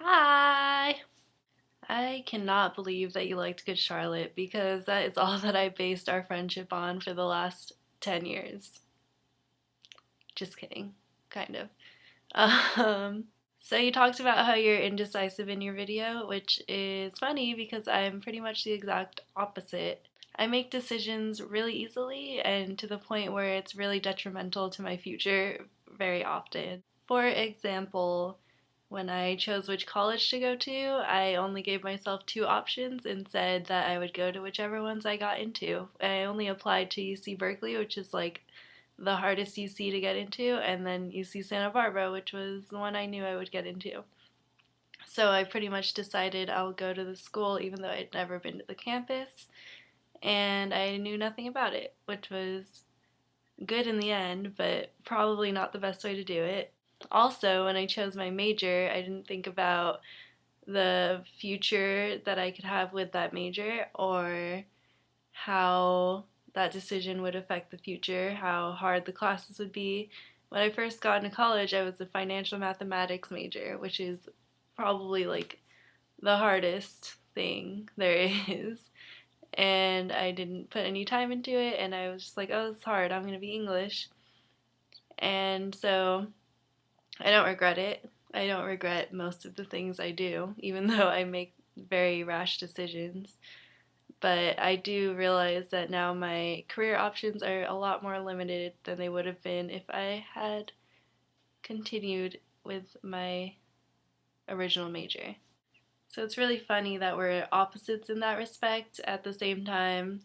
Hi! I cannot believe that you liked Good Charlotte because that is all that I based our friendship on for the last 10 years. Just kidding, kind of. Um, so you talked about how you're indecisive in your video, which is funny because I'm pretty much the exact opposite. I make decisions really easily and to the point where it's really detrimental to my future very often. For example, when I chose which college to go to, I only gave myself two options and said that I would go to whichever ones I got into. I only applied to UC Berkeley, which is like the hardest UC to get into, and then UC Santa Barbara, which was the one I knew I would get into. So I pretty much decided I'll go to the school even though I'd never been to the campus and I knew nothing about it, which was good in the end, but probably not the best way to do it. Also, when I chose my major, I didn't think about the future that I could have with that major or how that decision would affect the future, how hard the classes would be. When I first got into college, I was a financial mathematics major, which is probably like the hardest thing there is. And I didn't put any time into it, and I was just like, oh, it's hard, I'm gonna be English. And so I don't regret it. I don't regret most of the things I do, even though I make very rash decisions. But I do realize that now my career options are a lot more limited than they would have been if I had continued with my original major. So it's really funny that we're opposites in that respect. At the same time,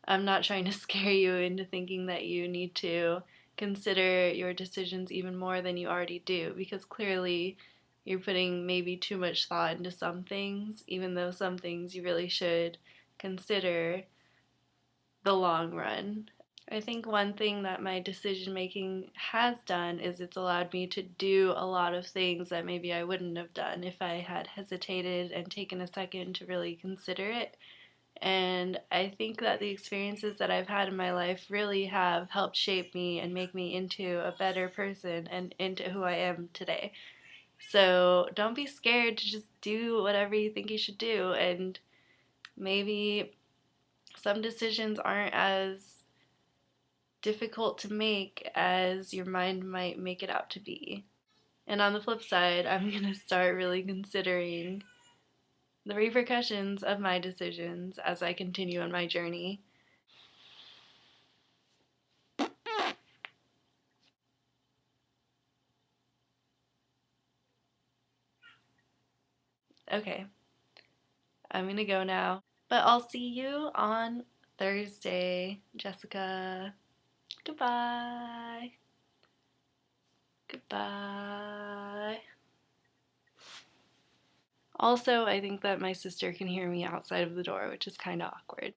I'm not trying to scare you into thinking that you need to consider your decisions even more than you already do, because clearly you're putting maybe too much thought into some things, even though some things you really should consider the long run. I think one thing that my decision making has done is it's allowed me to do a lot of things that maybe I wouldn't have done if I had hesitated and taken a second to really consider it. And I think that the experiences that I've had in my life really have helped shape me and make me into a better person and into who I am today. So don't be scared to just do whatever you think you should do. And maybe some decisions aren't as difficult to make as your mind might make it out to be. And on the flip side, I'm going to start really considering the repercussions of my decisions as I continue on my journey. Okay, I'm going to go now. But I'll see you on Thursday, Jessica. Goodbye. Goodbye. Also, I think that my sister can hear me outside of the door, which is kind of awkward.